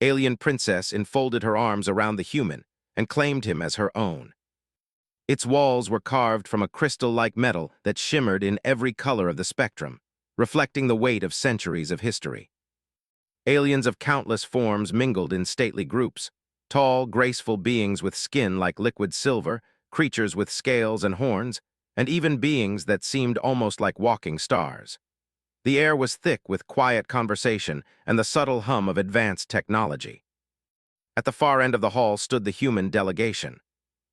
Alien princess enfolded her arms around the human and claimed him as her own. Its walls were carved from a crystal-like metal that shimmered in every color of the spectrum, reflecting the weight of centuries of history. Aliens of countless forms mingled in stately groups, tall, graceful beings with skin like liquid silver, creatures with scales and horns, and even beings that seemed almost like walking stars. The air was thick with quiet conversation and the subtle hum of advanced technology. At the far end of the hall stood the human delegation.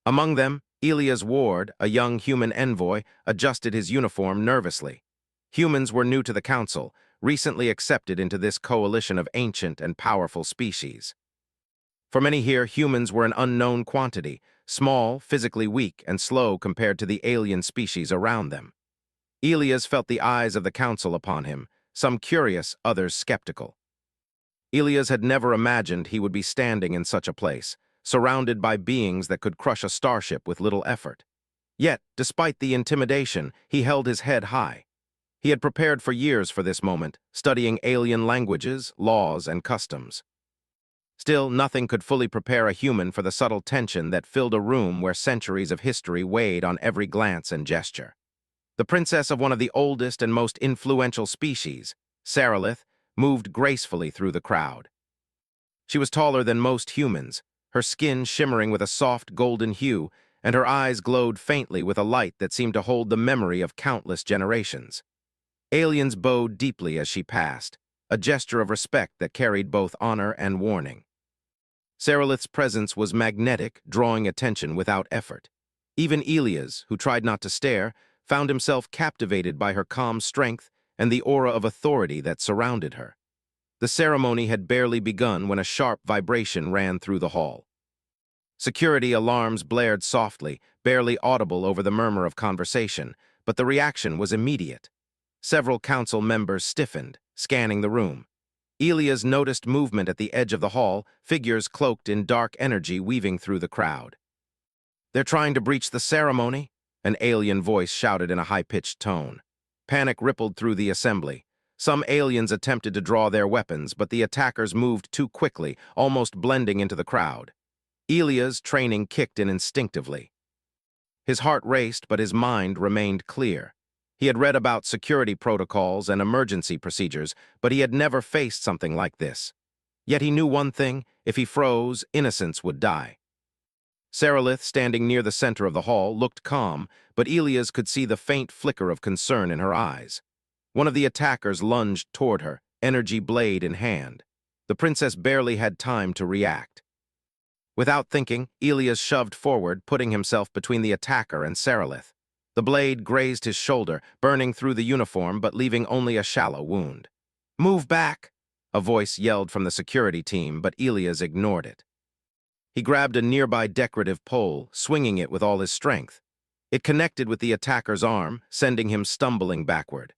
Among them, Elia's ward, a young human envoy, adjusted his uniform nervously. Humans were new to the council, recently accepted into this coalition of ancient and powerful species. For many here, humans were an unknown quantity, small, physically weak, and slow compared to the alien species around them. Elias felt the eyes of the council upon him, some curious, others skeptical. Elias had never imagined he would be standing in such a place, surrounded by beings that could crush a starship with little effort. Yet, despite the intimidation, he held his head high. He had prepared for years for this moment, studying alien languages, laws, and customs. Still, nothing could fully prepare a human for the subtle tension that filled a room where centuries of history weighed on every glance and gesture. The princess of one of the oldest and most influential species, Sarilith, moved gracefully through the crowd. She was taller than most humans, her skin shimmering with a soft golden hue, and her eyes glowed faintly with a light that seemed to hold the memory of countless generations. Aliens bowed deeply as she passed, a gesture of respect that carried both honor and warning. Sarilith's presence was magnetic, drawing attention without effort. Even Elias, who tried not to stare, found himself captivated by her calm strength and the aura of authority that surrounded her. The ceremony had barely begun when a sharp vibration ran through the hall. Security alarms blared softly, barely audible over the murmur of conversation, but the reaction was immediate. Several council members stiffened, scanning the room. Elias noticed movement at the edge of the hall, figures cloaked in dark energy weaving through the crowd. "They're trying to breach the ceremony?" An alien voice shouted in a high-pitched tone. Panic rippled through the assembly. Some aliens attempted to draw their weapons, but the attackers moved too quickly, almost blending into the crowd. Elias' training kicked in instinctively. His heart raced, but his mind remained clear. He had read about security protocols and emergency procedures, but he had never faced something like this. Yet he knew one thing: if he froze, innocents would die. Sarilith, standing near the center of the hall, looked calm, but Elias could see the faint flicker of concern in her eyes. One of the attackers lunged toward her, energy blade in hand. The princess barely had time to react. Without thinking, Elias shoved forward, putting himself between the attacker and Sarilith. The blade grazed his shoulder, burning through the uniform but leaving only a shallow wound. "Move back!" a voice yelled from the security team, but Elias ignored it. He grabbed a nearby decorative pole, swinging it with all his strength. It connected with the attacker's arm, sending him stumbling backward.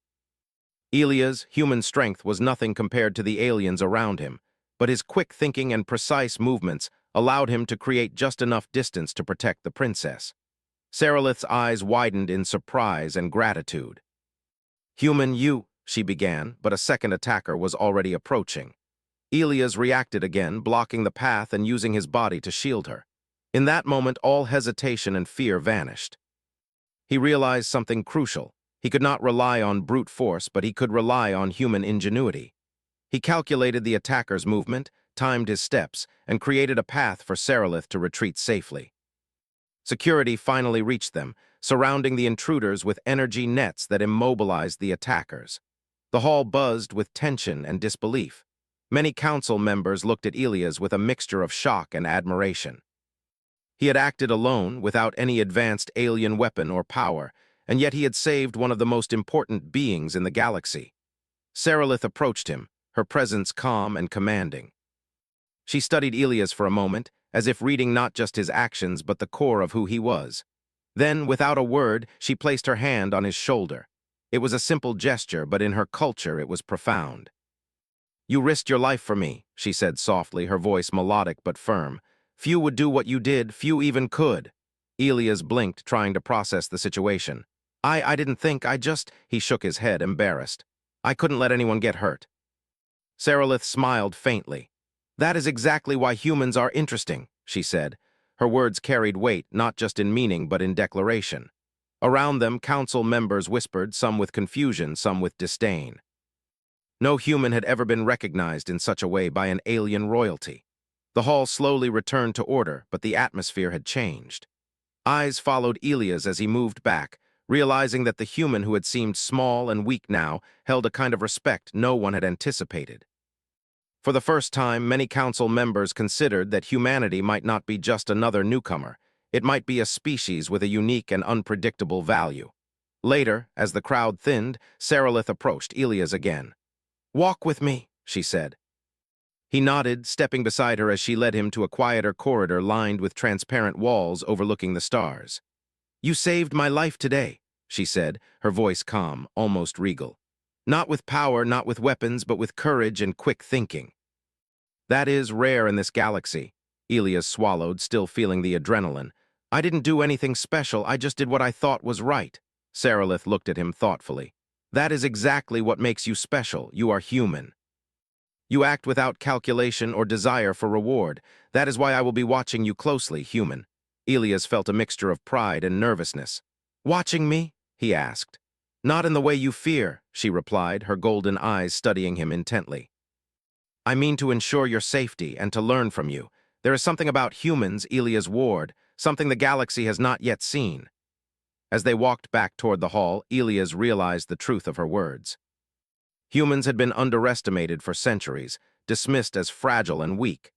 Elias' human strength was nothing compared to the aliens around him, but his quick thinking and precise movements allowed him to create just enough distance to protect the princess. Sarilith's eyes widened in surprise and gratitude. "Human, she began, but a second attacker was already approaching. Elias reacted again, blocking the path and using his body to shield her. In that moment, all hesitation and fear vanished. He realized something crucial. He could not rely on brute force, but he could rely on human ingenuity. He calculated the attacker's movement, timed his steps, and created a path for Sarilith to retreat safely. Security finally reached them, surrounding the intruders with energy nets that immobilized the attackers. The hall buzzed with tension and disbelief. Many council members looked at Elias with a mixture of shock and admiration. He had acted alone, without any advanced alien weapon or power, and yet he had saved one of the most important beings in the galaxy. Sarilith approached him, her presence calm and commanding. She studied Elias for a moment, as if reading not just his actions but the core of who he was. Then, without a word, she placed her hand on his shoulder. It was a simple gesture, but in her culture it was profound. "You risked your life for me," she said softly, her voice melodic but firm. "Few would do what you did, few even could." Elias blinked, trying to process the situation. I didn't think, he shook his head, embarrassed. "I couldn't let anyone get hurt." Sarilith smiled faintly. That is exactly why humans are interesting, she said. Her words carried weight, not just in meaning but in declaration. Around them, council members whispered, some with confusion, some with disdain. No human had ever been recognized in such a way by an alien royalty. The hall slowly returned to order, but the atmosphere had changed. Eyes followed Elias as he moved back, realizing that the human who had seemed small and weak now held a kind of respect no one had anticipated. For the first time, many council members considered that humanity might not be just another newcomer. It might be a species with a unique and unpredictable value. Later, as the crowd thinned, Sarilith approached Elias again. "Walk with me," she said. He nodded, stepping beside her as she led him to a quieter corridor lined with transparent walls overlooking the stars. "You saved my life today," she said, her voice calm, almost regal. "Not with power, not with weapons, but with courage and quick thinking." "That is rare in this galaxy," Elias swallowed, still feeling the adrenaline. "I didn't do anything special, I just did what I thought was right." Sarilith looked at him thoughtfully. "That is exactly what makes you special. You are human. You act without calculation or desire for reward. That is why I will be watching you closely, human." Elias felt a mixture of pride and nervousness. "Watching me?" he asked. "Not in the way you fear," she replied, her golden eyes studying him intently. "I mean to ensure your safety and to learn from you. There is something about humans, Elias Ward, something the galaxy has not yet seen." As they walked back toward the hall, Elias realized the truth of her words. Humans had been underestimated for centuries, dismissed as fragile and weak.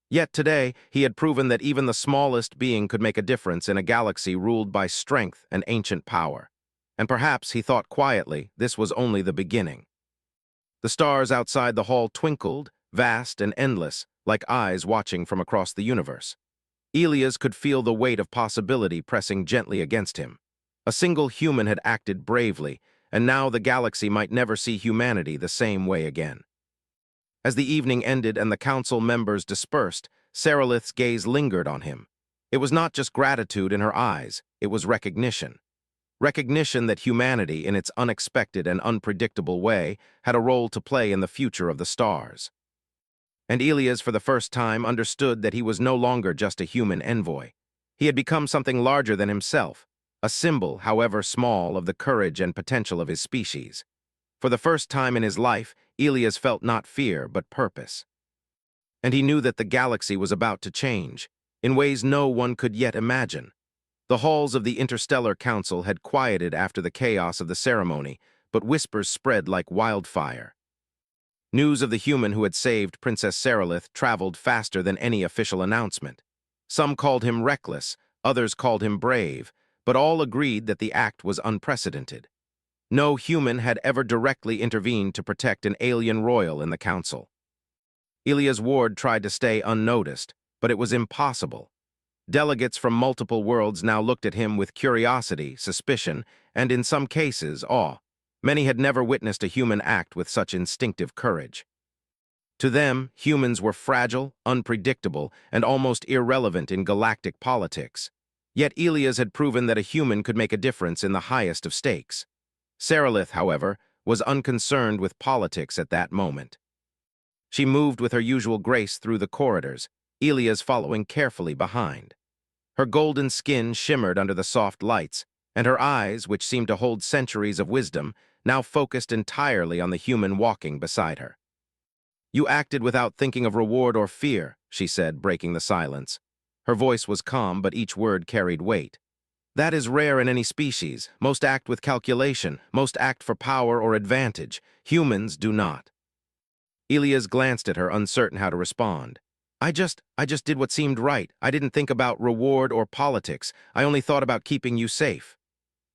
Yet today, he had proven that even the smallest being could make a difference in a galaxy ruled by strength and ancient power. And perhaps, he thought quietly, this was only the beginning. The stars outside the hall twinkled, vast and endless, like eyes watching from across the universe. Elias could feel the weight of possibility pressing gently against him. A single human had acted bravely, and now the galaxy might never see humanity the same way again. As the evening ended and the council members dispersed, Sarilith's gaze lingered on him. It was not just gratitude in her eyes, it was recognition. Recognition that humanity, in its unexpected and unpredictable way, had a role to play in the future of the stars. And Elias, for the first time, understood that he was no longer just a human envoy. He had become something larger than himself, a symbol, however small, of the courage and potential of his species. For the first time in his life, Elias felt not fear, but purpose. And he knew that the galaxy was about to change, in ways no one could yet imagine. The halls of the Interstellar Council had quieted after the chaos of the ceremony, but whispers spread like wildfire. News of the human who had saved Princess Sarilith traveled faster than any official announcement. Some called him reckless, others called him brave, but all agreed that the act was unprecedented. No human had ever directly intervened to protect an alien royal in the council. Elias Ward tried to stay unnoticed, but it was impossible. Delegates from multiple worlds now looked at him with curiosity, suspicion, and in some cases, awe. Many had never witnessed a human act with such instinctive courage. To them, humans were fragile, unpredictable, and almost irrelevant in galactic politics. Yet Elias had proven that a human could make a difference in the highest of stakes. Sarilith, however, was unconcerned with politics at that moment. She moved with her usual grace through the corridors, Elias following carefully behind. Her golden skin shimmered under the soft lights, and her eyes, which seemed to hold centuries of wisdom, now focused entirely on the human walking beside her. "You acted without thinking of reward or fear," she said, breaking the silence. Her voice was calm, but each word carried weight. "That is rare in any species. Most act with calculation, most act for power or advantage. Humans do not." Elias glanced at her, uncertain how to respond. I just did what seemed right. I didn't think about reward or politics. I only thought about keeping you safe."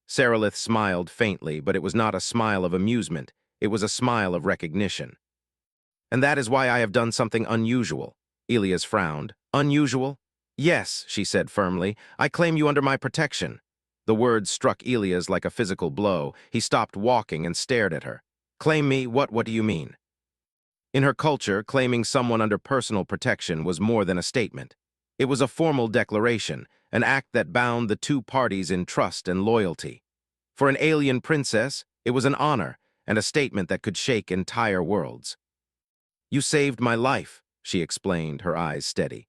Sarilith smiled faintly, but it was not a smile of amusement. It was a smile of recognition. "And that is why I have done something unusual." Elias frowned. "Unusual?" "Yes," she said firmly. "I claim you under my protection." The words struck Elias like a physical blow. He stopped walking and stared at her. "Claim me? What do you mean?" In her culture, claiming someone under personal protection was more than a statement. It was a formal declaration, an act that bound the two parties in trust and loyalty. For an alien princess, it was an honor and a statement that could shake entire worlds. "You saved my life," she explained, her eyes steady.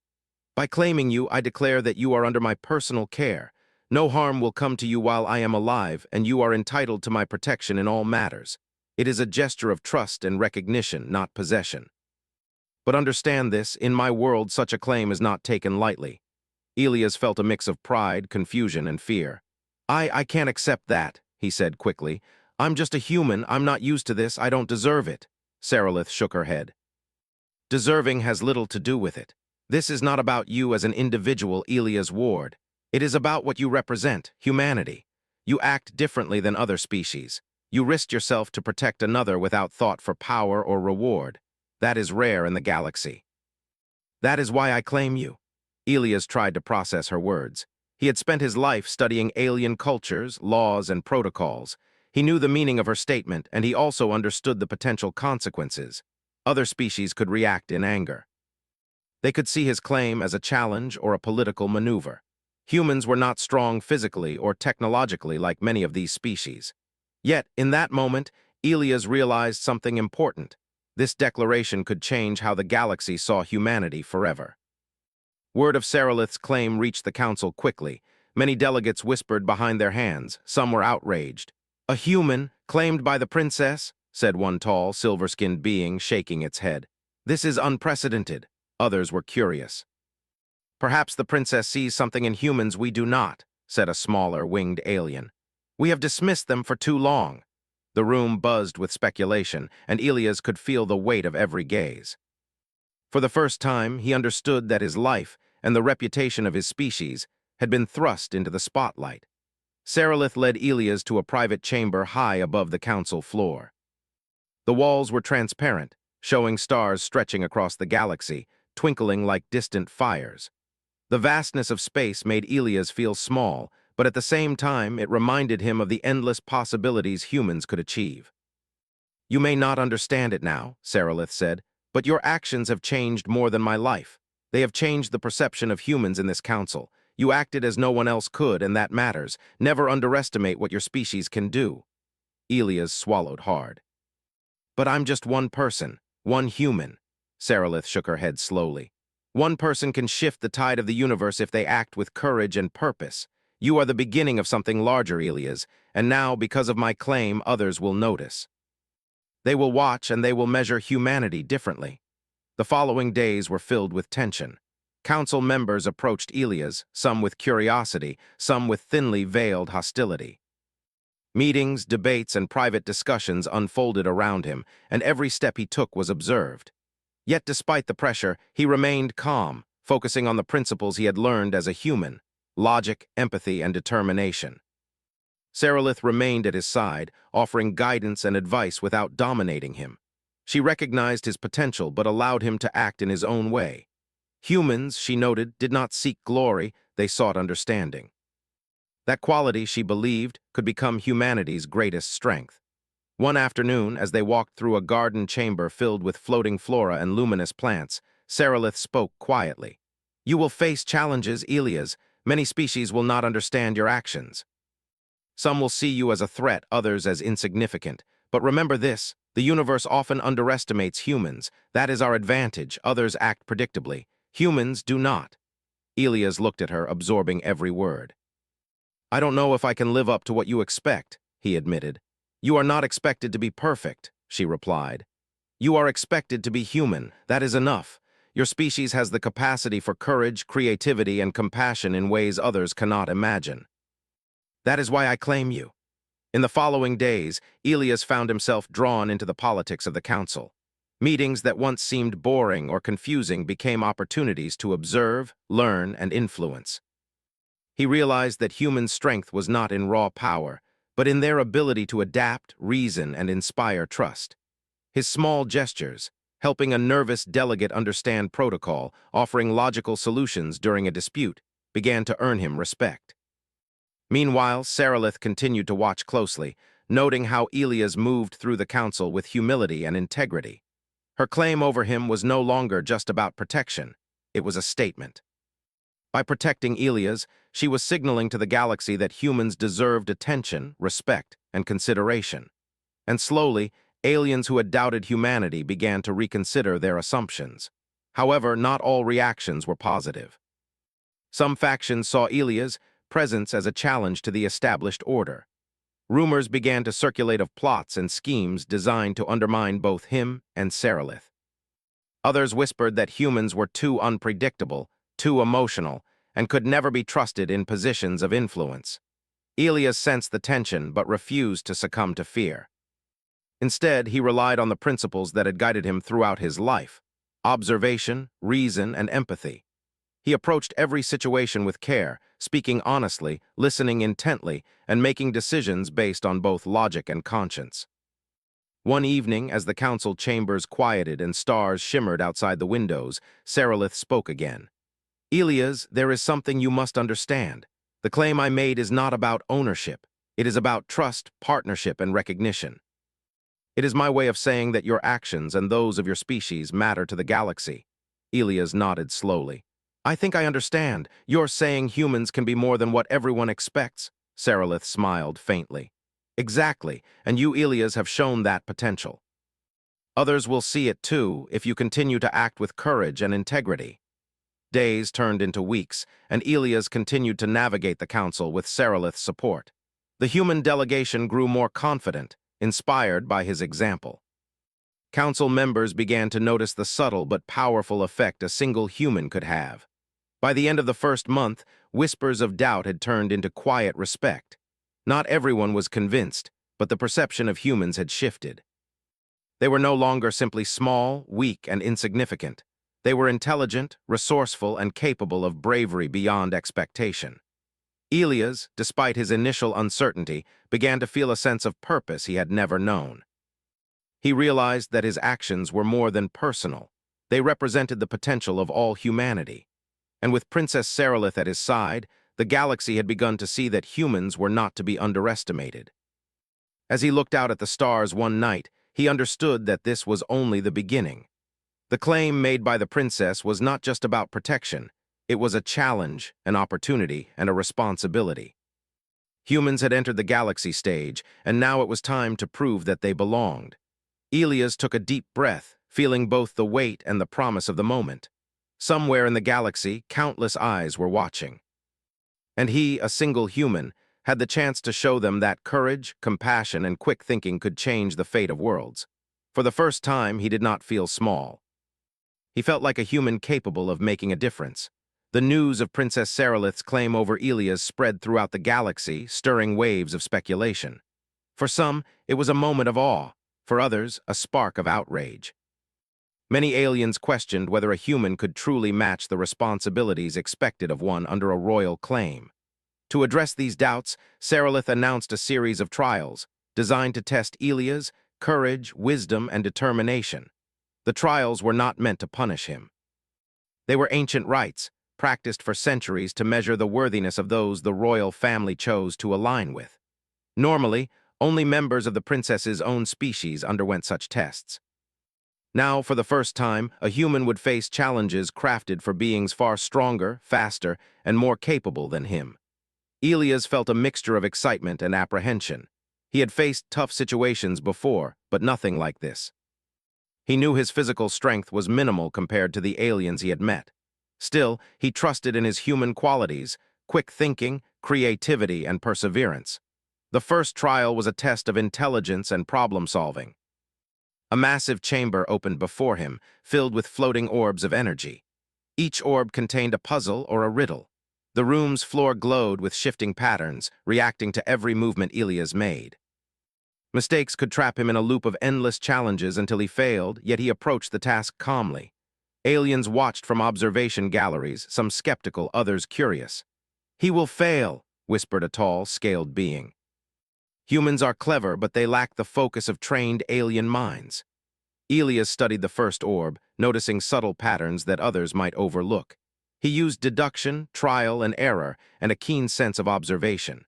By claiming you, I declare that you are under my personal care. No harm will come to you while I am alive, and you are entitled to my protection in all matters. It is a gesture of trust and recognition, not possession. But understand this, in my world such a claim is not taken lightly. Elias felt a mix of pride, confusion, and fear. I can't accept that, he said quickly. I'm just a human, I'm not used to this, I don't deserve it. Sarilith shook her head. Deserving has little to do with it. This is not about you as an individual, Elias Ward. It is about what you represent, humanity. You act differently than other species. You risked yourself to protect another without thought for power or reward. That is rare in the galaxy. That is why I claim you. Elias tried to process her words. He had spent his life studying alien cultures, laws, and protocols. He knew the meaning of her statement, and he also understood the potential consequences. Other species could react in anger. They could see his claim as a challenge or a political maneuver. Humans were not strong physically or technologically like many of these species. Yet, in that moment, Elias realized something important. This declaration could change how the galaxy saw humanity forever. Word of Sarilith's claim reached the council quickly. Many delegates whispered behind their hands. Some were outraged. A human, claimed by the princess, said one tall, silver-skinned being, shaking its head. This is unprecedented. Others were curious. Perhaps the princess sees something in humans we do not, said a smaller, winged alien. We have dismissed them for too long. The room buzzed with speculation, and Elias could feel the weight of every gaze. For the first time, he understood that his life and the reputation of his species had been thrust into the spotlight. Sarilith led Elias to a private chamber high above the council floor. The walls were transparent, showing stars stretching across the galaxy, twinkling like distant fires. The vastness of space made Elias feel small, but at the same time it reminded him of the endless possibilities humans could achieve. You may not understand it now, Sarilith said, but your actions have changed more than my life. They have changed the perception of humans in this council. You acted as no one else could, and that matters. Never underestimate what your species can do. Elias swallowed hard. But I'm just one person, one human. Sarilith shook her head slowly. One person can shift the tide of the universe if they act with courage and purpose. You are the beginning of something larger, Elias, and now, because of my claim, others will notice. They will watch and they will measure humanity differently. The following days were filled with tension. Council members approached Elias, some with curiosity, some with thinly veiled hostility. Meetings, debates, and private discussions unfolded around him, and every step he took was observed. Yet despite the pressure, he remained calm, focusing on the principles he had learned as a human: logic, empathy, and determination. Sarilith remained at his side, offering guidance and advice without dominating him. She recognized his potential but allowed him to act in his own way. Humans, she noted, did not seek glory, they sought understanding. That quality, she believed, could become humanity's greatest strength. One afternoon, as they walked through a garden chamber filled with floating flora and luminous plants, Sarilith spoke quietly. You will face challenges, Elias. Many species will not understand your actions. Some will see you as a threat, others as insignificant. But remember this, the universe often underestimates humans. That is our advantage. Others act predictably. Humans do not. Elias looked at her, absorbing every word. I don't know if I can live up to what you expect, he admitted. You are not expected to be perfect, she replied. You are expected to be human. That is enough. Your species has the capacity for courage, creativity, and compassion in ways others cannot imagine. That is why I claim you. In the following days, Elias found himself drawn into the politics of the council. Meetings that once seemed boring or confusing became opportunities to observe, learn, and influence. He realized that human strength was not in raw power, but in their ability to adapt, reason, and inspire trust. His small gestures, helping a nervous delegate understand protocol, offering logical solutions during a dispute, began to earn him respect. Meanwhile, Sarilith continued to watch closely, noting how Elias moved through the council with humility and integrity. Her claim over him was no longer just about protection. It was a statement. By protecting Elias, she was signaling to the galaxy that humans deserved attention, respect, and consideration. And slowly, aliens who had doubted humanity began to reconsider their assumptions. However, not all reactions were positive. Some factions saw Elia's presence as a challenge to the established order. Rumors began to circulate of plots and schemes designed to undermine both him and Seralith. Others whispered that humans were too unpredictable, too emotional, and could never be trusted in positions of influence. Elias sensed the tension but refused to succumb to fear. Instead, he relied on the principles that had guided him throughout his life: observation, reason, and empathy. He approached every situation with care, speaking honestly, listening intently, and making decisions based on both logic and conscience. One evening, as the council chambers quieted and stars shimmered outside the windows, Seralith spoke again. "Elias, there is something you must understand. The claim I made is not about ownership. It is about trust, partnership, and recognition. It is my way of saying that your actions and those of your species matter to the galaxy." Elias nodded slowly. "I think I understand. You're saying humans can be more than what everyone expects." Seralith smiled faintly. "Exactly, and you, Elias, have shown that potential. Others will see it too if you continue to act with courage and integrity." Days turned into weeks, and Elias continued to navigate the council with Seralith's support. The human delegation grew more confident, inspired by his example. Council members began to notice the subtle but powerful effect a single human could have. By the end of the first month, whispers of doubt had turned into quiet respect. Not everyone was convinced, but the perception of humans had shifted. They were no longer simply small, weak, and insignificant. They were intelligent, resourceful, and capable of bravery beyond expectation. Elias, despite his initial uncertainty, began to feel a sense of purpose he had never known. He realized that his actions were more than personal. They represented the potential of all humanity. And with Princess Seralith at his side, the galaxy had begun to see that humans were not to be underestimated. As he looked out at the stars one night, he understood that this was only the beginning. The claim made by the princess was not just about protection. It was a challenge, an opportunity, and a responsibility. Humans had entered the galaxy stage, and now it was time to prove that they belonged. Elias took a deep breath, feeling both the weight and the promise of the moment. Somewhere in the galaxy, countless eyes were watching. And he, a single human, had the chance to show them that courage, compassion, and quick thinking could change the fate of worlds. For the first time, he did not feel small. He felt like a human capable of making a difference. The news of Princess Seralith's claim over Elias spread throughout the galaxy, stirring waves of speculation. For some, it was a moment of awe. For others, a spark of outrage. Many aliens questioned whether a human could truly match the responsibilities expected of one under a royal claim. To address these doubts, Seralith announced a series of trials, designed to test Elias' courage, wisdom, and determination. The trials were not meant to punish him. They were ancient rites, practiced for centuries to measure the worthiness of those the royal family chose to align with. Normally, only members of the princess's own species underwent such tests. Now, for the first time, a human would face challenges crafted for beings far stronger, faster, and more capable than him. Elias felt a mixture of excitement and apprehension. He had faced tough situations before, but nothing like this. He knew his physical strength was minimal compared to the aliens he had met. Still, he trusted in his human qualities: quick thinking, creativity, and perseverance. The first trial was a test of intelligence and problem-solving. A massive chamber opened before him, filled with floating orbs of energy. Each orb contained a puzzle or a riddle. The room's floor glowed with shifting patterns, reacting to every movement Elias made. Mistakes could trap him in a loop of endless challenges until he failed, yet he approached the task calmly. Aliens watched from observation galleries, some skeptical, others curious. "He will fail," whispered a tall, scaled being. "Humans are clever, but they lack the focus of trained alien minds." Elias studied the first orb, noticing subtle patterns that others might overlook. He used deduction, trial and error, and a keen sense of observation.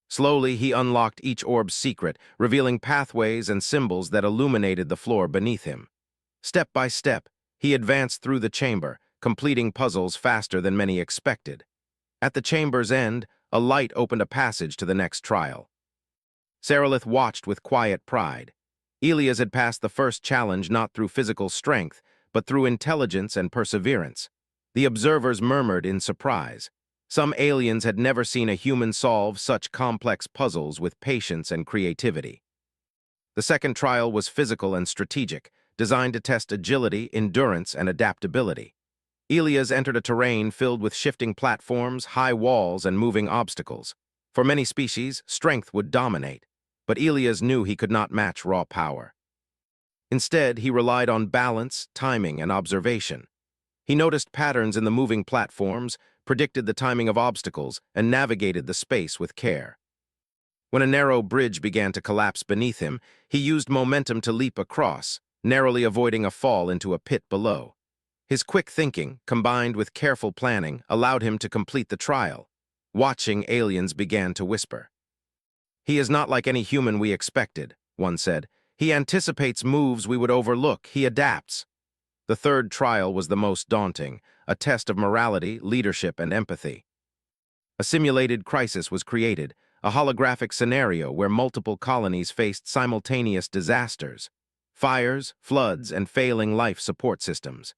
Slowly, he unlocked each orb's secret, revealing pathways and symbols that illuminated the floor beneath him. Step by step, he advanced through the chamber, completing puzzles faster than many expected. At the chamber's end, a light opened a passage to the next trial. Seralith watched with quiet pride. Elias had passed the first challenge not through physical strength, but through intelligence and perseverance. The observers murmured in surprise. Some aliens had never seen a human solve such complex puzzles with patience and creativity. The second trial was physical and strategic, designed to test agility, endurance, and adaptability. Elias entered a terrain filled with shifting platforms, high walls, and moving obstacles. For many species, strength would dominate, but Elias knew he could not match raw power. Instead, he relied on balance, timing, and observation. He noticed patterns in the moving platforms, predicted the timing of obstacles, and navigated the space with care. When a narrow bridge began to collapse beneath him, he used momentum to leap across, narrowly avoiding a fall into a pit below. His quick thinking, combined with careful planning, allowed him to complete the trial. Watching aliens began to whisper. "He is not like any human we expected," one said. "He anticipates moves we would overlook. He adapts." The third trial was the most daunting, a test of morality, leadership, and empathy. A simulated crisis was created, a holographic scenario where multiple colonies faced simultaneous disasters, fires, floods, and failing life support systems.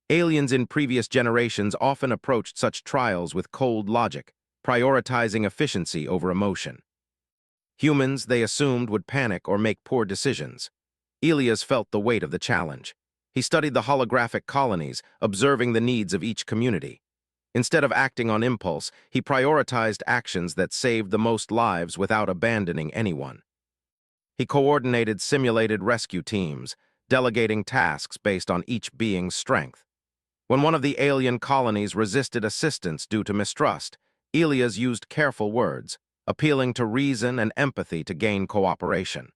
Aliens in previous generations often approached such trials with cold logic, prioritizing efficiency over emotion. Humans, they assumed, would panic or make poor decisions. Elias felt the weight of the challenge. He studied the holographic colonies, observing the needs of each community. Instead of acting on impulse, he prioritized actions that saved the most lives without abandoning anyone. He coordinated simulated rescue teams, delegating tasks based on each being's strength. When one of the alien colonies resisted assistance due to mistrust, Elias used careful words, appealing to reason and empathy to gain cooperation.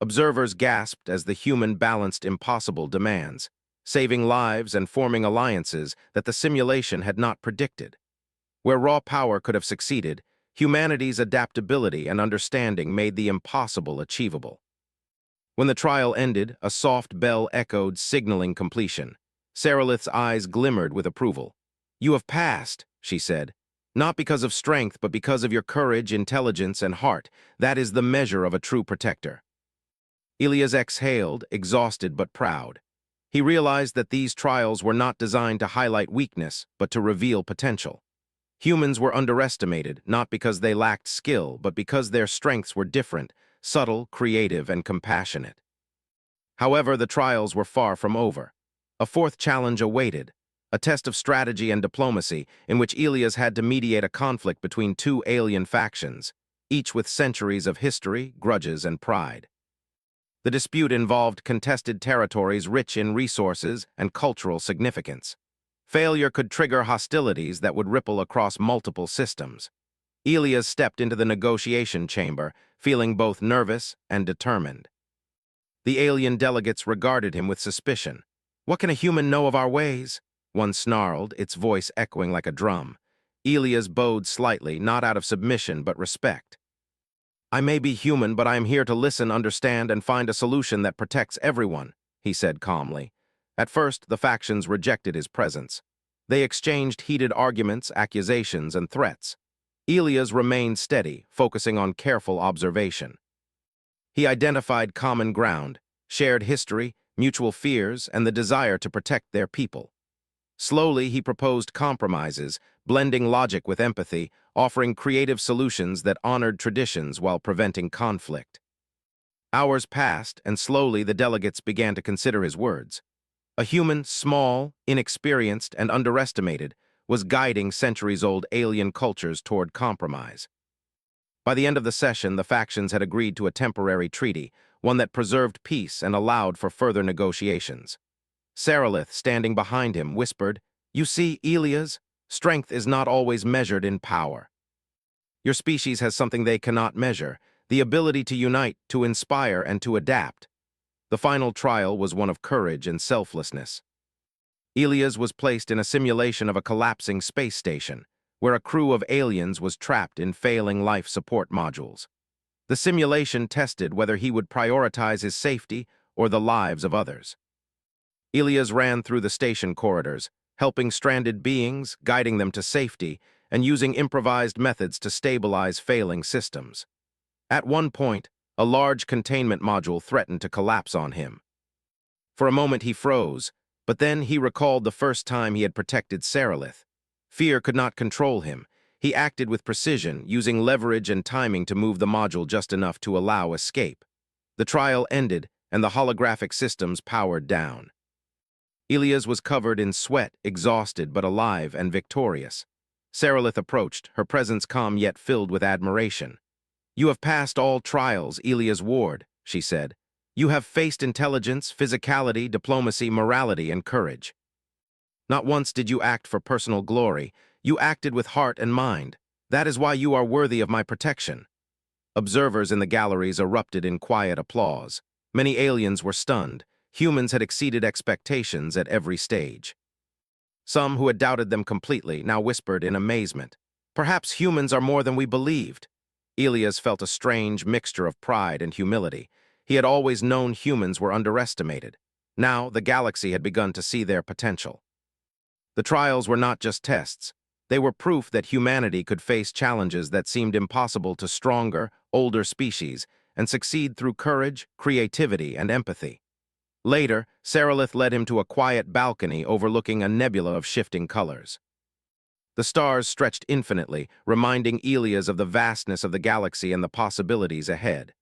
Observers gasped as the human balanced impossible demands, saving lives and forming alliances that the simulation had not predicted. Where raw power could have succeeded, humanity's adaptability and understanding made the impossible achievable. When the trial ended, a soft bell echoed, signaling completion. Saralith's eyes glimmered with approval. "You have passed," she said. "Not because of strength, but because of your courage, intelligence, and heart. That is the measure of a true protector." Elias exhaled, exhausted but proud. He realized that these trials were not designed to highlight weakness, but to reveal potential. Humans were underestimated, not because they lacked skill, but because their strengths were different, subtle, creative, and compassionate. However, the trials were far from over. A fourth challenge awaited, a test of strategy and diplomacy in which Elias had to mediate a conflict between two alien factions, each with centuries of history, grudges, and pride. The dispute involved contested territories rich in resources and cultural significance. Failure could trigger hostilities that would ripple across multiple systems. Elias stepped into the negotiation chamber, feeling both nervous and determined. The alien delegates regarded him with suspicion. "What can a human know of our ways?" one snarled, its voice echoing like a drum. Elias bowed slightly, not out of submission but respect. "I may be human, but I am here to listen, understand, and find a solution that protects everyone," he said calmly. At first, the factions rejected his presence. They exchanged heated arguments, accusations, and threats. Elias remained steady, focusing on careful observation. He identified common ground, shared history, mutual fears, and the desire to protect their people. Slowly, he proposed compromises, blending logic with empathy, offering creative solutions that honored traditions while preventing conflict. Hours passed, and slowly the delegates began to consider his words. A human, small, inexperienced, and underestimated, was guiding centuries-old alien cultures toward compromise. By the end of the session, the factions had agreed to a temporary treaty, one that preserved peace and allowed for further negotiations. Saralith, standing behind him, whispered, "You see, Elias, strength is not always measured in power. Your species has something they cannot measure, the ability to unite, to inspire, and to adapt." The final trial was one of courage and selflessness. Elias was placed in a simulation of a collapsing space station, where a crew of aliens was trapped in failing life support modules. The simulation tested whether he would prioritize his safety or the lives of others. Elias ran through the station corridors, helping stranded beings, guiding them to safety, and using improvised methods to stabilize failing systems. At one point, a large containment module threatened to collapse on him. For a moment he froze, But then he recalled the first time he had protected Sarilith. Fear could not control him. He acted with precision, using leverage and timing to move the module just enough to allow escape. The trial ended, and the holographic systems powered down. Elias was covered in sweat, exhausted but alive and victorious. Sarilith approached, her presence calm yet filled with admiration. "You have passed all trials, Elias Ward," she said. "You have faced intelligence, physicality, diplomacy, morality, and courage. Not once did you act for personal glory. You acted with heart and mind. That is why you are worthy of my protection." Observers in the galleries erupted in quiet applause. Many aliens were stunned. Humans had exceeded expectations at every stage. Some who had doubted them completely now whispered in amazement, "Perhaps humans are more than we believed." Elias felt a strange mixture of pride and humility. He had always known humans were underestimated. Now the galaxy had begun to see their potential. The trials were not just tests. They were proof that humanity could face challenges that seemed impossible to stronger, older species and succeed through courage, creativity, and empathy. Later, Sarilith led him to a quiet balcony overlooking a nebula of shifting colors. The stars stretched infinitely, reminding Elias of the vastness of the galaxy and the possibilities ahead.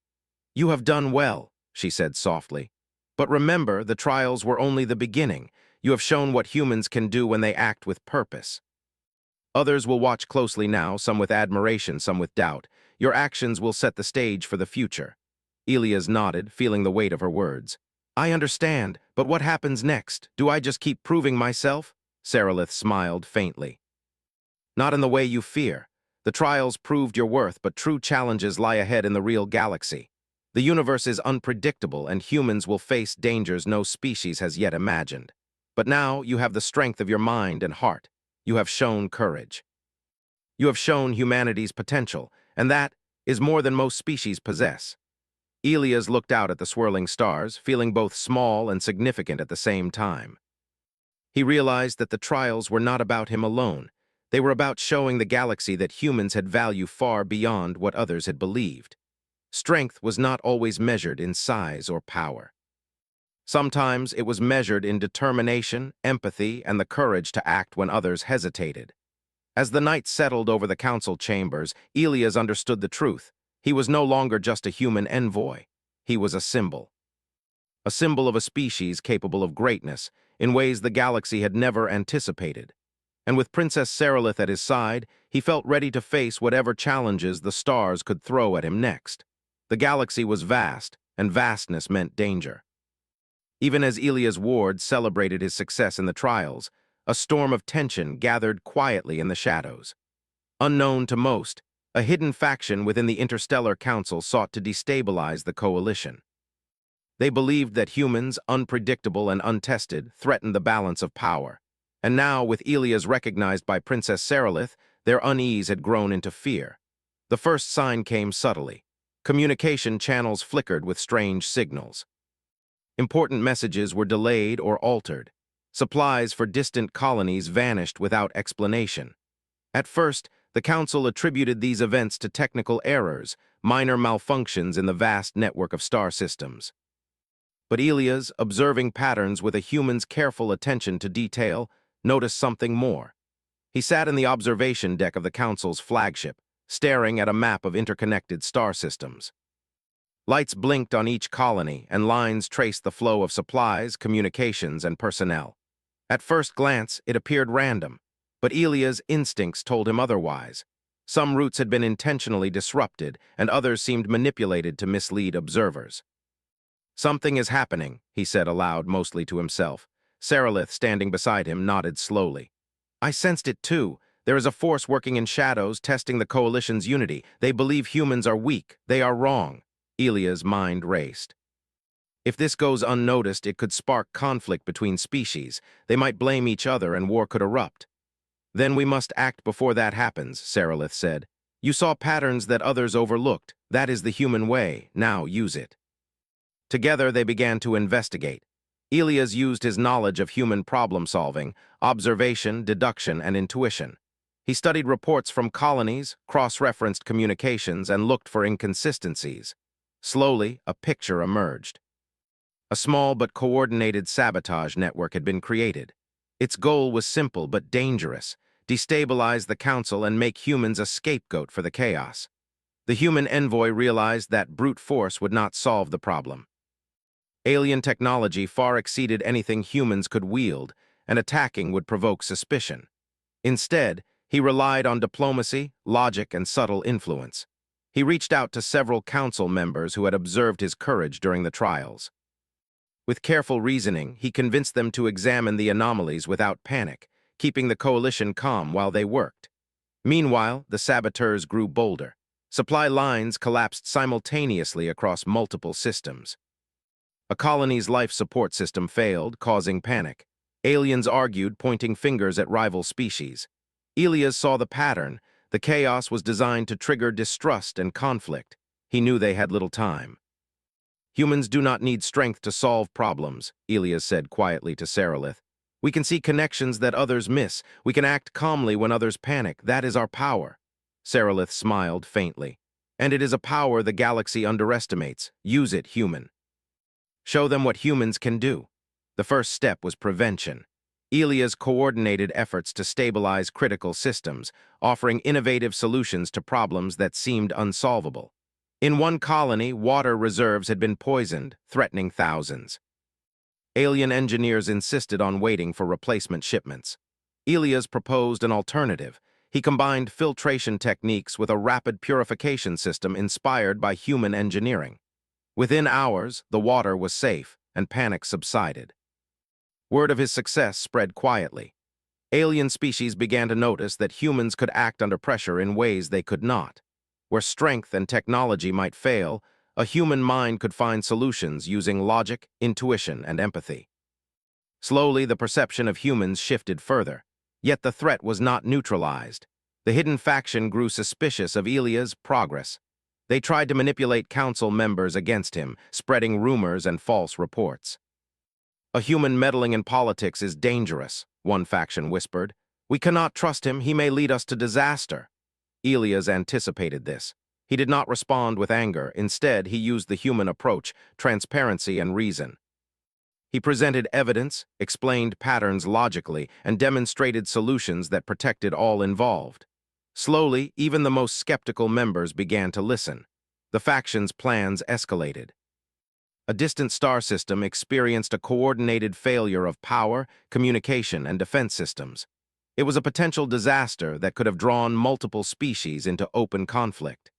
"You have done well," she said softly. "But remember, the trials were only the beginning. You have shown what humans can do when they act with purpose." Others will watch closely now, some with admiration, some with doubt. Your actions will set the stage for the future. Elias nodded, feeling the weight of her words. "I understand, but what happens next? Do I just keep proving myself?" Sarilith smiled faintly. "Not in the way you fear. The trials proved your worth, but true challenges lie ahead in the real galaxy. The universe is unpredictable, and humans will face dangers no species has yet imagined. But now you have the strength of your mind and heart. You have shown courage. You have shown humanity's potential, and that is more than most species possess." Elias looked out at the swirling stars, feeling both small and significant at the same time. He realized that the trials were not about him alone. They were about showing the galaxy that humans had value far beyond what others had believed. Strength was not always measured in size or power. Sometimes it was measured in determination, empathy, and the courage to act when others hesitated. As the night settled over the council chambers, Elias understood the truth. He was no longer just a human envoy. He was a symbol. A symbol of a species capable of greatness, in ways the galaxy had never anticipated. And with Princess Sarilith at his side, he felt ready to face whatever challenges the stars could throw at him next. The galaxy was vast, and vastness meant danger. Even as Elias Ward celebrated his success in the trials, a storm of tension gathered quietly in the shadows. Unknown to most, a hidden faction within the Interstellar Council sought to destabilize the coalition. They believed that humans, unpredictable and untested, threatened the balance of power. And now, with Elias recognized by Princess Sarilith, their unease had grown into fear. The first sign came subtly. Communication channels flickered with strange signals. Important messages were delayed or altered. Supplies for distant colonies vanished without explanation. At first, the Council attributed these events to technical errors, minor malfunctions in the vast network of star systems. But Elias, observing patterns with a human's careful attention to detail, noticed something more. He sat in the observation deck of the Council's flagship, staring at a map of interconnected star systems. Lights blinked on each colony, and lines traced the flow of supplies, communications, and personnel. At first glance, it appeared random, but Elias' instincts told him otherwise. Some routes had been intentionally disrupted, and others seemed manipulated to mislead observers. "Something is happening," he said aloud, mostly to himself. Sarilith, standing beside him, nodded slowly. "I sensed it too. There is a force working in shadows, testing the coalition's unity. They believe humans are weak. They are wrong." Elias' mind raced. If this goes unnoticed, it could spark conflict between species. They might blame each other and war could erupt. "Then we must act before that happens," Sarilith said. "You saw patterns that others overlooked. That is the human way. Now use it." Together they began to investigate. Elias used his knowledge of human problem-solving, observation, deduction, and intuition. He studied reports from colonies, cross-referenced communications, and looked for inconsistencies. Slowly, a picture emerged. A small but coordinated sabotage network had been created. Its goal was simple but dangerous: destabilize the Council and make humans a scapegoat for the chaos. The human envoy realized that brute force would not solve the problem. Alien technology far exceeded anything humans could wield, and attacking would provoke suspicion. Instead, he relied on diplomacy, logic, and subtle influence. He reached out to several council members who had observed his courage during the trials. With careful reasoning, he convinced them to examine the anomalies without panic, keeping the coalition calm while they worked. Meanwhile, the saboteurs grew bolder. Supply lines collapsed simultaneously across multiple systems. A colony's life support system failed, causing panic. Aliens argued, pointing fingers at rival species. Elias saw the pattern. The chaos was designed to trigger distrust and conflict. He knew they had little time. "Humans do not need strength to solve problems," Elias said quietly to Sarilith. "We can see connections that others miss. We can act calmly when others panic. That is our power." Sarilith smiled faintly. "And it is a power the galaxy underestimates. Use it, human. Show them what humans can do." The first step was prevention. Elias coordinated efforts to stabilize critical systems, offering innovative solutions to problems that seemed unsolvable. In one colony, water reserves had been poisoned, threatening thousands. Alien engineers insisted on waiting for replacement shipments. Elias proposed an alternative. He combined filtration techniques with a rapid purification system inspired by human engineering. Within hours, the water was safe, and panic subsided. Word of his success spread quietly. Alien species began to notice that humans could act under pressure in ways they could not. Where strength and technology might fail, a human mind could find solutions using logic, intuition, and empathy. Slowly, the perception of humans shifted further. Yet the threat was not neutralized. The hidden faction grew suspicious of Elias' progress. They tried to manipulate council members against him, spreading rumors and false reports. "A human meddling in politics is dangerous," one faction whispered. "We cannot trust him. He may lead us to disaster." Elias anticipated this. He did not respond with anger. Instead, he used the human approach: transparency and reason. He presented evidence, explained patterns logically, and demonstrated solutions that protected all involved. Slowly, even the most skeptical members began to listen. The faction's plans escalated. A distant star system experienced a coordinated failure of power, communication, and defense systems. It was a potential disaster that could have drawn multiple species into open conflict.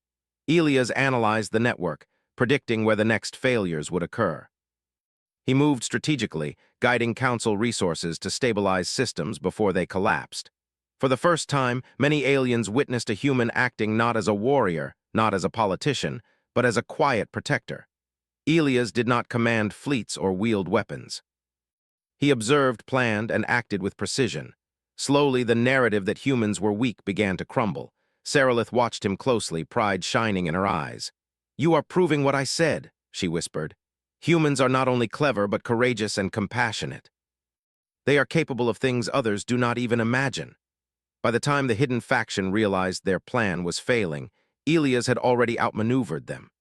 Elias analyzed the network, predicting where the next failures would occur. He moved strategically, guiding council resources to stabilize systems before they collapsed. For the first time, many aliens witnessed a human acting not as a warrior, not as a politician, but as a quiet protector. Elias did not command fleets or wield weapons. He observed, planned, and acted with precision. Slowly, the narrative that humans were weak began to crumble. Sarilith watched him closely, pride shining in her eyes. "You are proving what I said," she whispered. "Humans are not only clever but courageous and compassionate. They are capable of things others do not even imagine." By the time the hidden faction realized their plan was failing, Elias had already outmaneuvered them.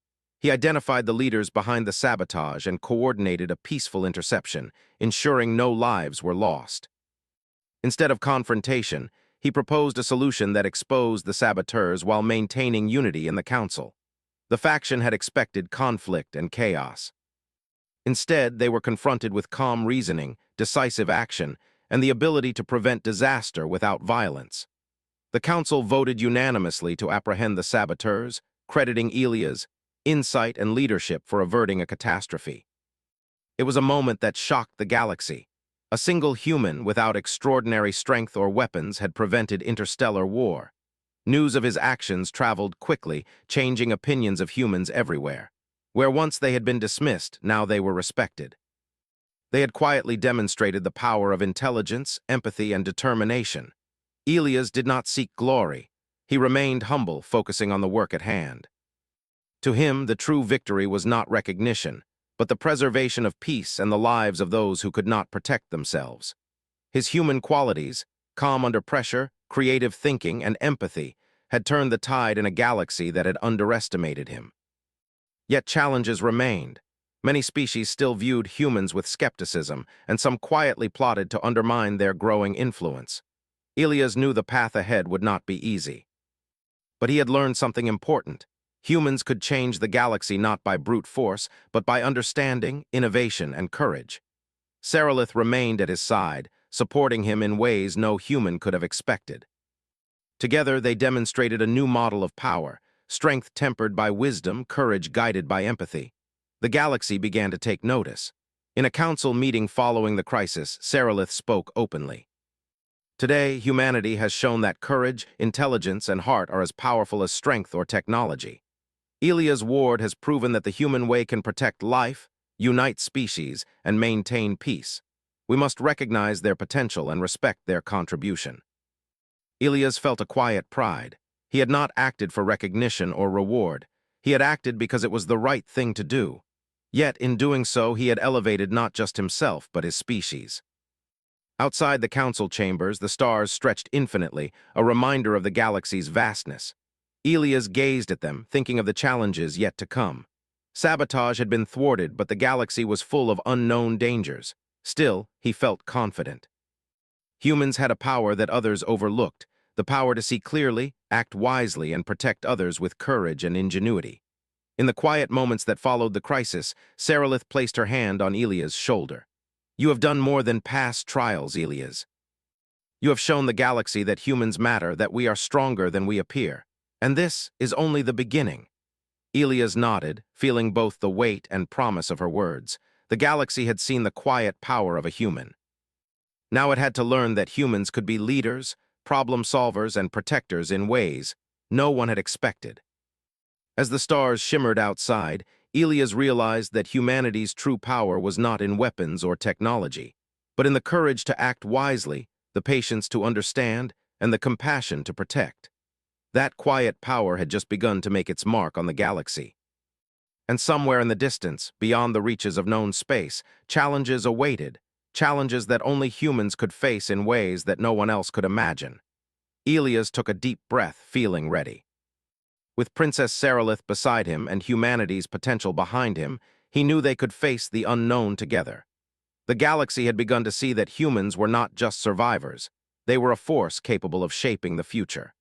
He identified the leaders behind the sabotage and coordinated a peaceful interception, ensuring no lives were lost. Instead of confrontation, he proposed a solution that exposed the saboteurs while maintaining unity in the council. The faction had expected conflict and chaos. Instead, they were confronted with calm reasoning, decisive action, and the ability to prevent disaster without violence. The council voted unanimously to apprehend the saboteurs, crediting Elias' insight and leadership for averting a catastrophe. It was a moment that shocked the galaxy. A single human without extraordinary strength or weapons had prevented interstellar war. News of his actions traveled quickly, changing opinions of humans everywhere. Where once they had been dismissed, now they were respected. They had quietly demonstrated the power of intelligence, empathy, and determination. Elias did not seek glory. He remained humble, focusing on the work at hand. To him, the true victory was not recognition, but the preservation of peace and the lives of those who could not protect themselves. His human qualities, calm under pressure, creative thinking, and empathy, had turned the tide in a galaxy that had underestimated him. Yet challenges remained. Many species still viewed humans with skepticism, and some quietly plotted to undermine their growing influence. Elias knew the path ahead would not be easy. But he had learned something important. Humans could change the galaxy not by brute force, but by understanding, innovation, and courage. Sarilith remained at his side, supporting him in ways no human could have expected. Together, they demonstrated a new model of power, strength tempered by wisdom, courage guided by empathy. The galaxy began to take notice. In a council meeting following the crisis, Sarilith spoke openly. Today, humanity has shown that courage, intelligence, and heart are as powerful as strength or technology. Elia's ward has proven that the human way can protect life, unite species, and maintain peace. We must recognize their potential and respect their contribution. Elias felt a quiet pride. He had not acted for recognition or reward. He had acted because it was the right thing to do. Yet, in doing so, he had elevated not just himself, but his species. Outside the council chambers, the stars stretched infinitely, a reminder of the galaxy's vastness. Elias gazed at them, thinking of the challenges yet to come. Sabotage had been thwarted, but the galaxy was full of unknown dangers. Still, he felt confident. Humans had a power that others overlooked, the power to see clearly, act wisely, and protect others with courage and ingenuity. In the quiet moments that followed the crisis, Sarilith placed her hand on Elias' shoulder. "You have done more than pass trials, Elias. You have shown the galaxy that humans matter, that we are stronger than we appear. And this is only the beginning." Elias nodded, feeling both the weight and promise of her words. The galaxy had seen the quiet power of a human. Now it had to learn that humans could be leaders, problem solvers, and protectors in ways no one had expected. As the stars shimmered outside, Elias realized that humanity's true power was not in weapons or technology, but in the courage to act wisely, the patience to understand, and the compassion to protect. That quiet power had just begun to make its mark on the galaxy. And somewhere in the distance, beyond the reaches of known space, challenges awaited, challenges that only humans could face in ways that no one else could imagine. Elias took a deep breath, feeling ready. With Princess Sarilith beside him and humanity's potential behind him, he knew they could face the unknown together. The galaxy had begun to see that humans were not just survivors. They were a force capable of shaping the future.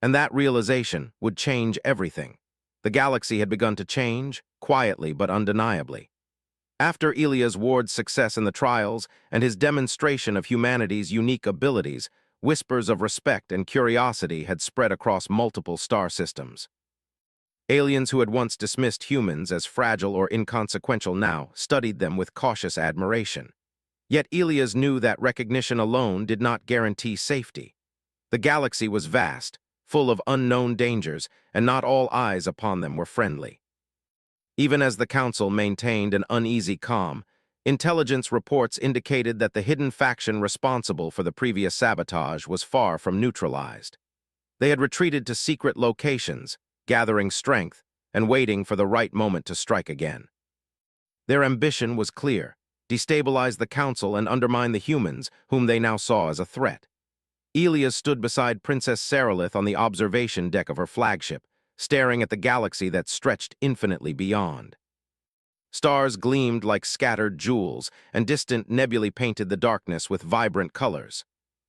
And that realization would change everything. The galaxy had begun to change, quietly but undeniably. After Elias Ward's success in the trials and his demonstration of humanity's unique abilities, whispers of respect and curiosity had spread across multiple star systems. Aliens who had once dismissed humans as fragile or inconsequential now studied them with cautious admiration. Yet Elias knew that recognition alone did not guarantee safety. The galaxy was vast, full of unknown dangers, and not all eyes upon them were friendly. Even as the council maintained an uneasy calm, intelligence reports indicated that the hidden faction responsible for the previous sabotage was far from neutralized. They had retreated to secret locations, gathering strength, and waiting for the right moment to strike again. Their ambition was clear: destabilize the council and undermine the humans, whom they now saw as a threat. Elias stood beside Princess Sarilith on the observation deck of her flagship, staring at the galaxy that stretched infinitely beyond. Stars gleamed like scattered jewels, and distant nebulae painted the darkness with vibrant colors.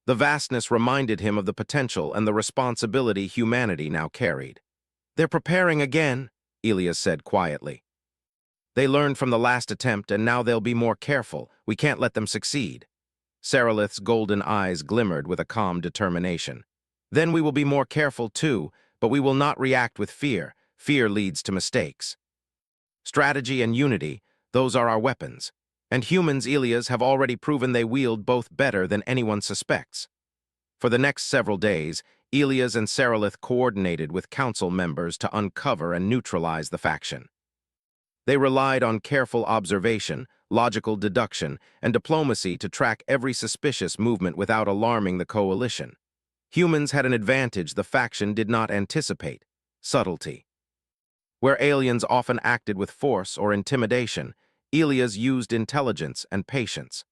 The vastness reminded him of the potential and the responsibility humanity now carried. "They're preparing again," Elias said quietly. "They learned from the last attempt, and now they'll be more careful. We can't let them succeed." Sarilith's golden eyes glimmered with a calm determination. "Then we will be more careful too, but we will not react with fear. Fear leads to mistakes. Strategy and unity, those are our weapons. And humans, Elias, have already proven they wield both better than anyone suspects." For the next several days, Elias and Sarilith coordinated with council members to uncover and neutralize the faction. They relied on careful observation, logical deduction, and diplomacy to track every suspicious movement without alarming the coalition. Humans had an advantage the faction did not anticipate: subtlety. Where aliens often acted with force or intimidation, Elias used intelligence and patience.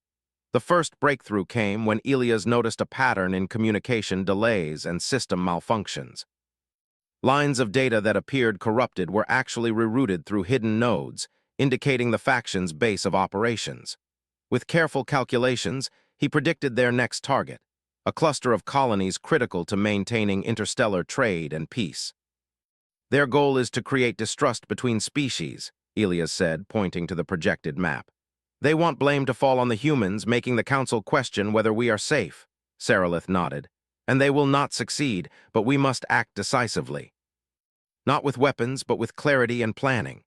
The first breakthrough came when Elias noticed a pattern in communication delays and system malfunctions. Lines of data that appeared corrupted were actually rerouted through hidden nodes, indicating the faction's base of operations. With careful calculations, he predicted their next target, a cluster of colonies critical to maintaining interstellar trade and peace. Their goal is to create distrust between species, Elias said, pointing to the projected map. They want blame to fall on the humans, making the Council question whether we are safe. Sarilith nodded. And they will not succeed, but we must act decisively. Not with weapons, but with clarity and planning.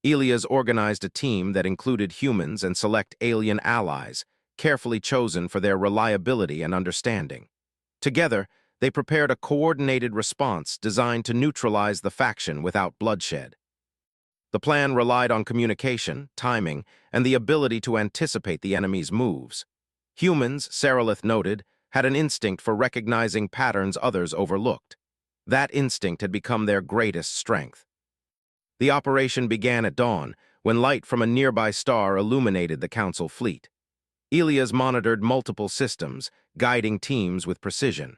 Elias organized a team that included humans and select alien allies, carefully chosen for their reliability and understanding. Together, they prepared a coordinated response designed to neutralize the faction without bloodshed. The plan relied on communication, timing, and the ability to anticipate the enemy's moves. Humans, Sarilith noted, had an instinct for recognizing patterns others overlooked. That instinct had become their greatest strength. The operation began at dawn, when light from a nearby star illuminated the Council fleet. Elias monitored multiple systems, guiding teams with precision.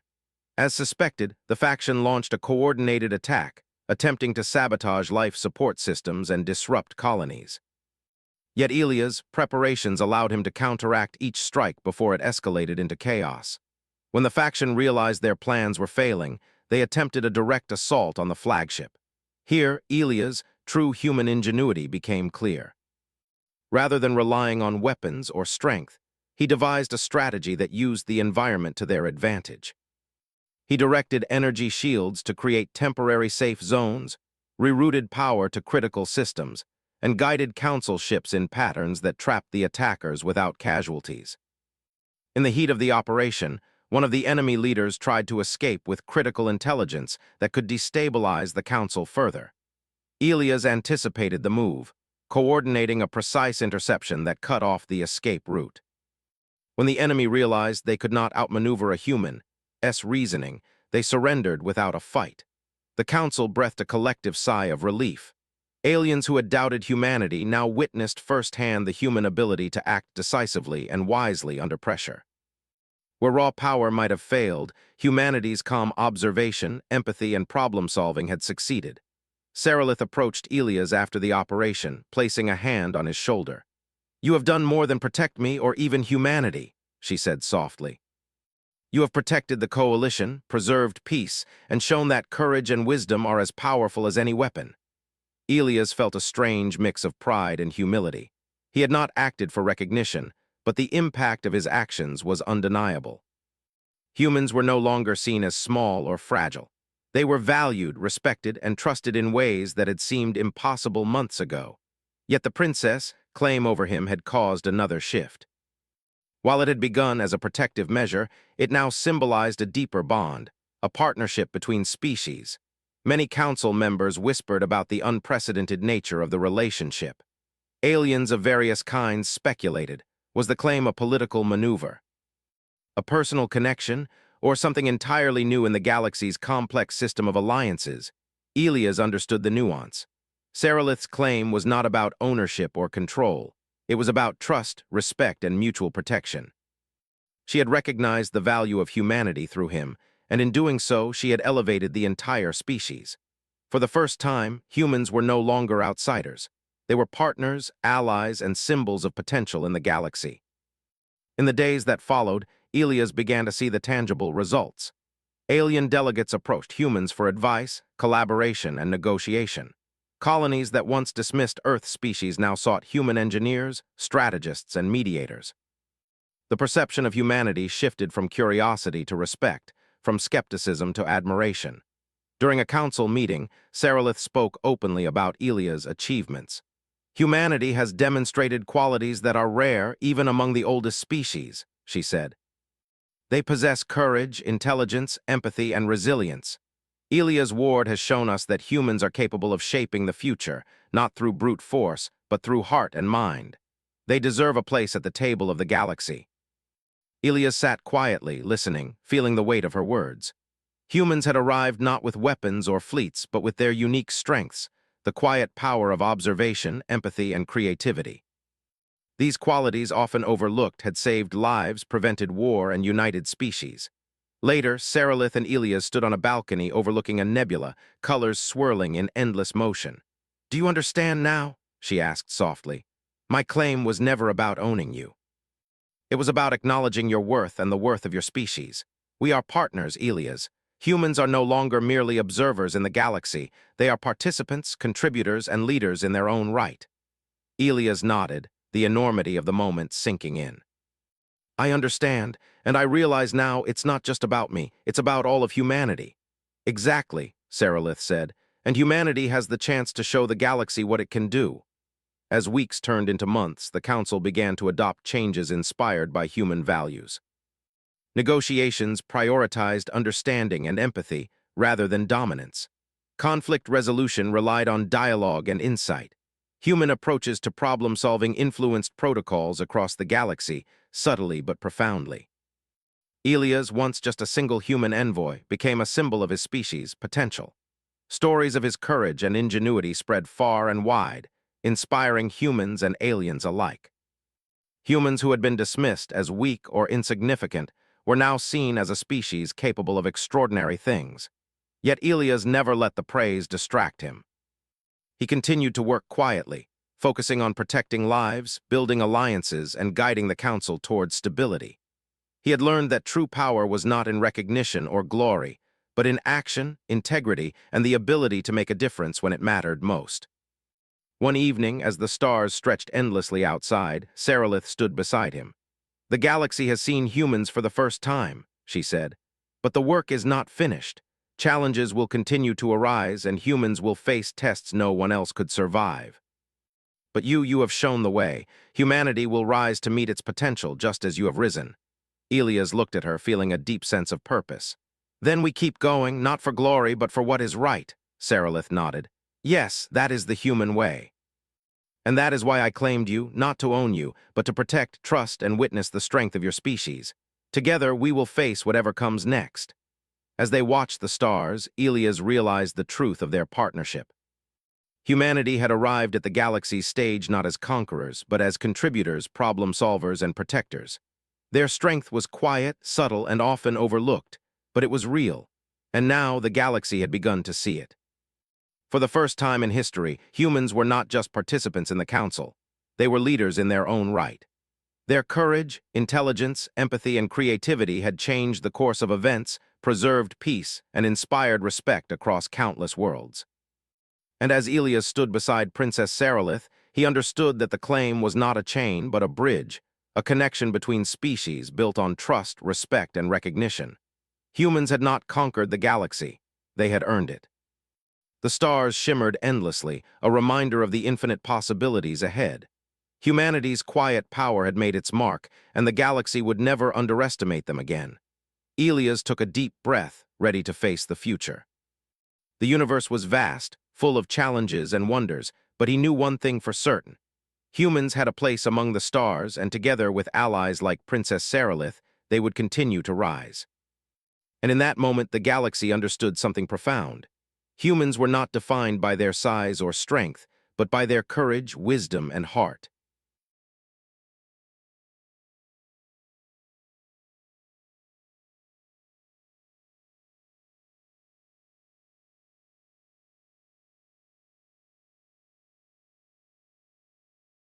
As suspected, the faction launched a coordinated attack, attempting to sabotage life support systems and disrupt colonies. Yet Elias' preparations allowed him to counteract each strike before it escalated into chaos. When the faction realized their plans were failing, they attempted a direct assault on the flagship. Here, Elias' true human ingenuity became clear. Rather than relying on weapons or strength, he devised a strategy that used the environment to their advantage. He directed energy shields to create temporary safe zones, rerouted power to critical systems, and guided Council ships in patterns that trapped the attackers without casualties. In the heat of the operation, one of the enemy leaders tried to escape with critical intelligence that could destabilize the Council further. Elias anticipated the move, coordinating a precise interception that cut off the escape route. When the enemy realized they could not outmaneuver a human's reasoning, they surrendered without a fight. The Council breathed a collective sigh of relief. Aliens who had doubted humanity now witnessed firsthand the human ability to act decisively and wisely under pressure. Where raw power might have failed, humanity's calm observation, empathy, and problem-solving had succeeded. Sarilith approached Elias after the operation, placing a hand on his shoulder. "You have done more than protect me or even humanity," she said softly. "You have protected the coalition, preserved peace, and shown that courage and wisdom are as powerful as any weapon." Elias felt a strange mix of pride and humility. He had not acted for recognition, but the impact of his actions was undeniable. Humans were no longer seen as small or fragile. They were valued, respected, and trusted in ways that had seemed impossible months ago. Yet the princess' claim over him had caused another shift. While it had begun as a protective measure, it now symbolized a deeper bond, a partnership between species. Many council members whispered about the unprecedented nature of the relationship. Aliens of various kinds speculated, was the claim a political maneuver, a personal connection, or something entirely new in the galaxy's complex system of alliances? Elias understood the nuance. Sarilith's claim was not about ownership or control. It was about trust, respect, and mutual protection. She had recognized the value of humanity through him, and in doing so, she had elevated the entire species. For the first time, humans were no longer outsiders. They were partners, allies, and symbols of potential in the galaxy. In the days that followed, Elias began to see the tangible results. Alien delegates approached humans for advice, collaboration, and negotiation. Colonies that once dismissed Earth species now sought human engineers, strategists, and mediators. The perception of humanity shifted from curiosity to respect, from skepticism to admiration. During a council meeting, Sarilith spoke openly about Elias' achievements. "Humanity has demonstrated qualities that are rare even among the oldest species," she said. "They possess courage, intelligence, empathy, and resilience. Elias Ward has shown us that humans are capable of shaping the future, not through brute force, but through heart and mind. They deserve a place at the table of the galaxy." Elias sat quietly, listening, feeling the weight of her words. Humans had arrived not with weapons or fleets, but with their unique strengths, the quiet power of observation, empathy, and creativity. These qualities, often overlooked, had saved lives, prevented war, and united species. Later, Sarilith and Elias stood on a balcony overlooking a nebula, colors swirling in endless motion. "Do you understand now?" she asked softly. "My claim was never about owning you. It was about acknowledging your worth and the worth of your species. We are partners, Elias. Humans are no longer merely observers in the galaxy. They are participants, contributors, and leaders in their own right." Elias nodded, the enormity of the moment sinking in. "I understand, and I realize now it's not just about me, it's about all of humanity." "Exactly," Sarilith said, "and humanity has the chance to show the galaxy what it can do." As weeks turned into months, the Council began to adopt changes inspired by human values. Negotiations prioritized understanding and empathy rather than dominance. Conflict resolution relied on dialogue and insight. Human approaches to problem-solving influenced protocols across the galaxy, subtly but profoundly. Elias, once just a single human envoy, became a symbol of his species' potential. Stories of his courage and ingenuity spread far and wide, inspiring humans and aliens alike. Humans who had been dismissed as weak or insignificant were now seen as a species capable of extraordinary things. Yet Elias never let the praise distract him. He continued to work quietly, focusing on protecting lives, building alliances, and guiding the Council towards stability. He had learned that true power was not in recognition or glory, but in action, integrity, and the ability to make a difference when it mattered most. One evening, as the stars stretched endlessly outside, Sarilith stood beside him. "The galaxy has seen humans for the first time," she said. "But the work is not finished. Challenges will continue to arise, and humans will face tests no one else could survive. But you have shown the way. Humanity will rise to meet its potential just as you have risen." Elias looked at her, feeling a deep sense of purpose. "Then we keep going, not for glory, but for what is right," Sarilith nodded. "Yes, that is the human way. And that is why I claimed you, not to own you, but to protect, trust, and witness the strength of your species. Together, we will face whatever comes next." As they watched the stars, Elias realized the truth of their partnership. Humanity had arrived at the galaxy's stage not as conquerors, but as contributors, problem-solvers, and protectors. Their strength was quiet, subtle, and often overlooked, but it was real, and now the galaxy had begun to see it. For the first time in history, humans were not just participants in the Council. They were leaders in their own right. Their courage, intelligence, empathy, and creativity had changed the course of events, preserved peace, and inspired respect across countless worlds. And as Elias stood beside Princess Sarilith, he understood that the claim was not a chain but a bridge, a connection between species built on trust, respect, and recognition. Humans had not conquered the galaxy. They had earned it. The stars shimmered endlessly, a reminder of the infinite possibilities ahead. Humanity's quiet power had made its mark, and the galaxy would never underestimate them again. Elias took a deep breath, ready to face the future. The universe was vast, full of challenges and wonders, but he knew one thing for certain. Humans had a place among the stars, and together with allies like Princess Sarilith, they would continue to rise. And in that moment, the galaxy understood something profound. Humans were not defined by their size or strength, but by their courage, wisdom, and heart.